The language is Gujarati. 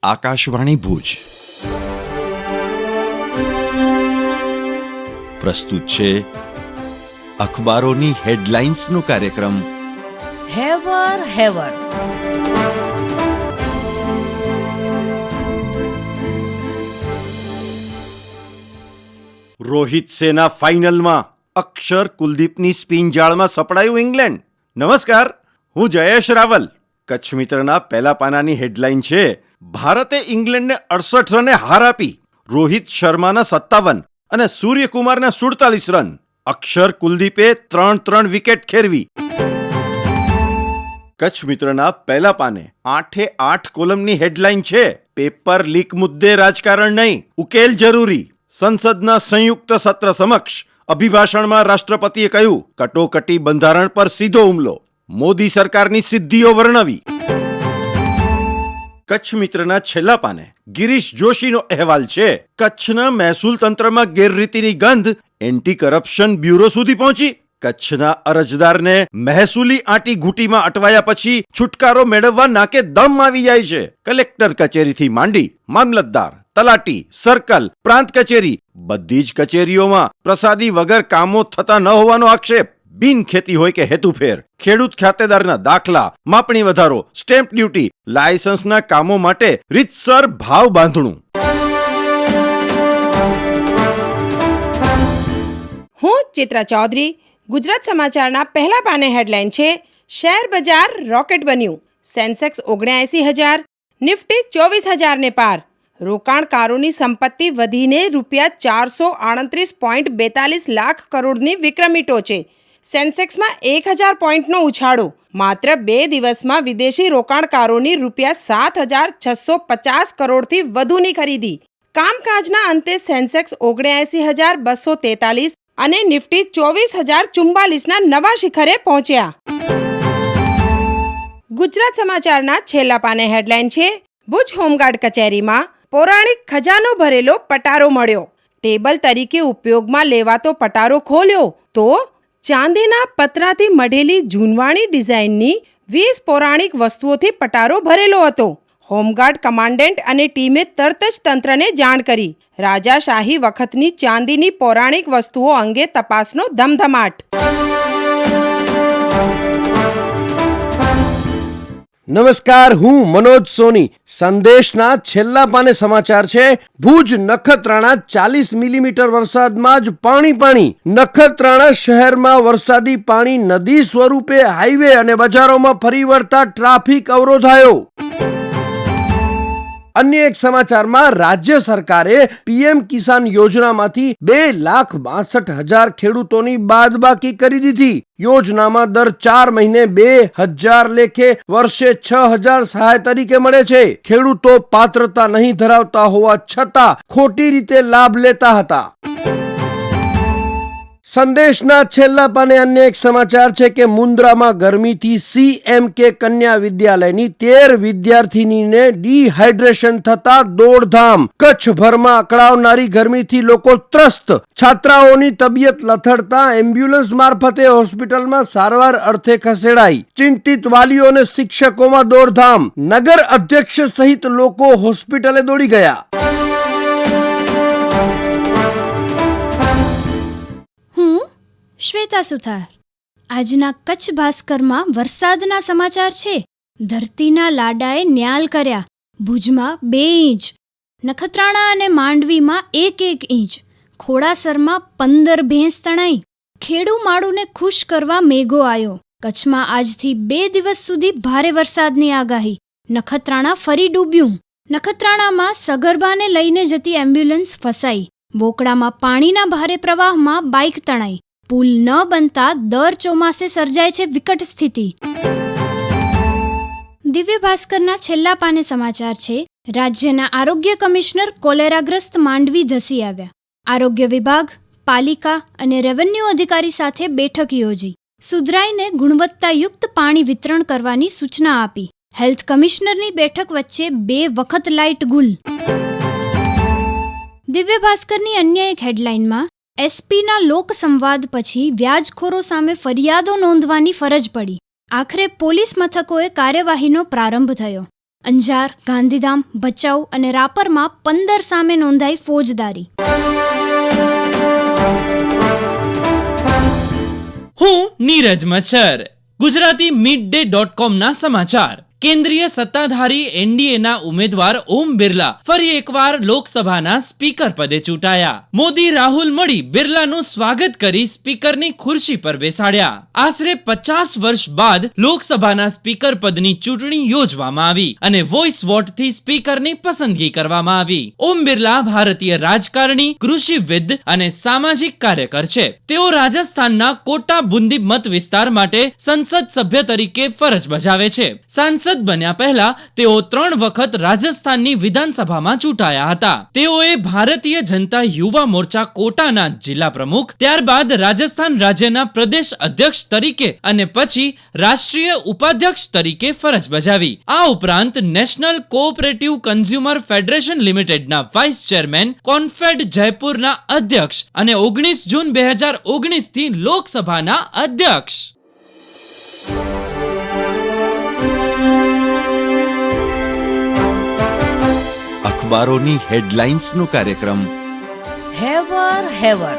આકાશવાણી ભુજ પ્રસ્તુત છે અખબારોની હેડલાઇન્સનો કાર્યક્રમ હેવર હેવર. રોહિત સેના ફાઇનલમાં, અક્ષર કુલદીપની સ્પિન જાળમાં સપડાયું ઇંગ્લેન્ડ. નમસ્કાર, હું જયેશ રાવલ. કચ્છ મિત્રના પહેલા પાનાની હેડલાઇન છે, ભારતે ઇંગ્લેન્ડને 68 રને હાર આપી. રોહિત શર્માના 57 અને સૂર્યકુમારના 47 રન. અક્ષર કુલદીપે 3 વિકેટ ખેરવી. કચ્છ મિત્રના પહેલા પાને 8 કોલમની હેડલાઇન છે, પેપર લીક મુદ્દે રાજકારણ નહીં, ઉકેલ જરૂરી. સંસદના સંયુક્ત સત્ર સમક્ષ અભિભાષણમાં રાષ્ટ્રપતિએ કહ્યું, કટોકટી બંધારણ પર સીધો હુમલો. મોદી સરકારની સિદ્ધિઓ વર્ણવી. કચ્છ મિત્રના છેલ્લા પાને ગિરીશ જોશીનો અહેવાલ છે, કચ્છના મહેસૂલ તંત્રમાં ગેરરીતિની ગંધ એન્ટી કરપ્શન બ્યુરો સુધી પહોંચી. કચ્છના અરજદારને મહેસૂલી આંટી ઘૂંટીમાં અટવાયા પછી છુટકારો મેળવવા નાકે દમ આવી જાય છે. કલેક્ટર કચેરીથી માંડી મામલતદાર, તલાટી, સર્કલ, પ્રાંત કચેરી, બધી જ કચેરીઓમાં પ્રસાદી વગર કામો થતા ન હોવાનો આક્ષેપ. બિન ખેતી હોય કે હેતુફેર, ખેડૂત ખાતેદારના દાખલા, માપણી વધારો, સ્ટેમ્પ ડ્યુટી, લાયસન્સના કામો માટે રીતસર ભાવ બાંધણું. હું ચિત્રા ચૌધરી. ગુજરાત સમાચારના પહેલા પાને હેડલાઇન છે, શેર બજાર રોકેટ બન્યું. સેન્સેક્સ 79,000, નિફ્ટી 24,000 ને પાર. રોકાણકારોની સંપત્તિ વધીને ₹438.42 લાખ કરોડની વિક્રમી ટોચે. સેન્સેક્સમાં 1,000 પોઈન્ટનો ઉછાળો. માત્ર 2 દિવસમાં વિદેશી રોકાણકારોની ₹7,650 કરોડથી વધુની ખરીદી. કામકાજના અંતે સેન્સેક્સ 79,243 અને નિફ્ટી 24,044ના નવા શિખરે પહોંચ્યા. ગુજરાત સમાચારના છેલ્લા પાને હેડલાઇન છે, ભુજ હોમગાર્ડ કચેરીમાં પૌરાણિક ખજાનો ભરેલો પટારો મળ્યો. ટેબલ તરીકે ઉપયોગમાં લેવાતો પટારો ખોલ્યો તો ચાંદીના પતરાથી મઢેલી જૂનવાણી ડિઝાઇનની 20 પૌરાણિક વસ્તુઓથી પટારો ભરેલો હતો. હોમગાર્ડ કમાન્ડન્ટ અને ટીમે તરત જ તંત્રને જાણ કરી. રાજાશાહી વખતની ચાંદીની પૌરાણિક વસ્તુઓ અંગે તપાસનો ધમધમાટ. નમસ્કાર, હું મનોજ સોની. સંદેશના છેલ્લા પાને સમાચાર છે, ભુજ નખત્રાણા 40 મિલીમીટર વરસાદમાં જ પાણી. નખત્રાણા શહેરમાં વરસાદી પાણી નદી સ્વરૂપે હાઈવે અને બજારોમાં ફરી વળતા ટ્રાફિક અવરોધાયો. અન્ય એક સમાચારમાં, રાજ્ય સરકારે પીએમ કિસાન યોજનામાંથી 2,62,000 ખેડૂતોની બાદબાકી કરી દીધી. યોજનામાં દર 4 મહિને 2,000 લેખે વર્ષે 6,000 સહાય તરીકે મળે છે. ખેડૂતો પાત્રતા નહીં ધરાવતા હોવા છતાં ખોટી રીતે લાભ લેતા હતા. સંદેશના છેલ્લા પાને અન્ય એક સમાચાર છે કે મુન્દ્રામાં ગરમીથી CMK કન્યા વિદ્યાલયની 13 વિદ્યાર્થીનીને ડિહાઇડ્રેશન થતા દોડધામ. કચ્છભરમાં અકળાવનારી ગરમીથી લોકો ત્રસ્ત. છાત્રાઓની તબિયત લથડતા એમ્બ્યુલન્સ મારફતે હોસ્પિટલમાં સારવાર અર્થે ખસેડાઈ. ચિંતિત વાલીઓ અને શિક્ષકોમાં દોડધામ. નગર અધ્યક્ષ સહિત લોકો હોસ્પિટલે દોડી ગયા. શ્વેતા સુથાર. આજના કચ્છ ભાસ્કરમાં વરસાદના સમાચાર છે. ધરતીના લાડાએ ન્યાલ કર્યા. ભુજમાં 2 ઇંચ, નખત્રાણા અને માંડવીમાં 1 ઇંચ, ખોડાસરમાં 15 ભેંસ તણાઈ. ખેડૂ માળુને ખુશ કરવા મેઘો આવ્યો. કચ્છમાં આજથી 2 દિવસ સુધી ભારે વરસાદની આગાહી. નખત્રાણા ફરી ડૂબ્યું. નખત્રાણામાં સગર્ભાને લઈને જતી એમ્બ્યુલન્સ ફસાઈ. વોકડામાં પાણીના ભારે પ્રવાહમાં બાઇક તણાઈ. પુલ ન બનતા દર ચોમાસે સર્જાય છે વિકટ સ્થિતિ. દિવ્ય ભાસ્કરના છેલ્લા પાને સમાચાર છે, રાજ્યના આરોગ્ય કમિશનર કોલેરાગ્રસ્ત માંડવી ધસી આવ્યા. આરોગ્ય વિભાગ, પાલિકા અને રેવન્યુ અધિકારી સાથે બેઠક યોજી સુધરાઈને ગુણવત્તાયુક્ત પાણી વિતરણ કરવાની સૂચના આપી. હેલ્થ કમિશનરની બેઠક વચ્ચે 2 વખત લાઇટ ગુલ. દિવ્ય ભાસ્કરની અન્ય એક હેડલાઇનમાં, એસપીના લોક સંવાદ પછી વ્યાજખોરો સામે ફરિયાદો નોંધવાની ફરજ પડી. આખરે પોલીસ મથકોએ કાર્યવાહીનો પ્રારંભ થયો. અંજાર, ગાંધીધામ, ભચાઉ અને રાપરમાં 15 સામે નોંધાઈ ફોજદારી. હું નીરજ મચ્છર. ગુજરાતી midday.com ના સમાચાર. કેન્દ્રીય સત્તાધારી એનડીએના ઉમેદવાર ઓમ બિરલા ફરી એકવાર લોકસભાના સ્પીકર પદે ચૂંટાયા. મોદી રાહુલ મળી બિરલાનું સ્વાગત કરી સ્પીકરની ખુરશી પર બેસાડ્યા. આશરે 50 વર્ષ બાદ લોકસભાના સ્પીકર પદની ચૂંટણી યોજવામાં આવી અને વોઇસ વોટથી સ્પીકરની પસંદગી કરવામાં આવી. ઓમ બિરલા ભારતીય રાજકારણી, કૃષિવિદ અને સામાજિક કાર્યકર છે. તેઓ રાજસ્થાનના કોટા બુંદી મત વિસ્તાર માટે સંસદ સભ્ય તરીકે ફરજ બજાવે છે. સાંસદ બન્યા પહેલા તેઓ 3 વખત રાજસ્થાનની વિધાનસભામાં ચૂંટાયા હતા. તેઓએ ભારતીય જનતા યુવા મોરચા કોટાના જિલ્લા પ્રમુખ, ત્યારબાદ રાજસ્થાન રાજ્યના પ્રદેશ અધ્યક્ષ તરીકે અને પછી રાષ્ટ્રીય ઉપાધ્યક્ષ તરીકે ફરજ બજાવી. આ ઉપરાંત નેશનલ કોઓપરેટિવ કન્ઝ્યુમર ફેડરેશન લિમિટેડના વાઇસ ચેરમેન, કોન્ફેડ જયપુરના અધ્યક્ષ અને 19 જૂન 2019 થી લોકસભાના અધ્યક્ષ. અખબારોની હેડલાઇન્સનો કાર્યક્રમ હેવર.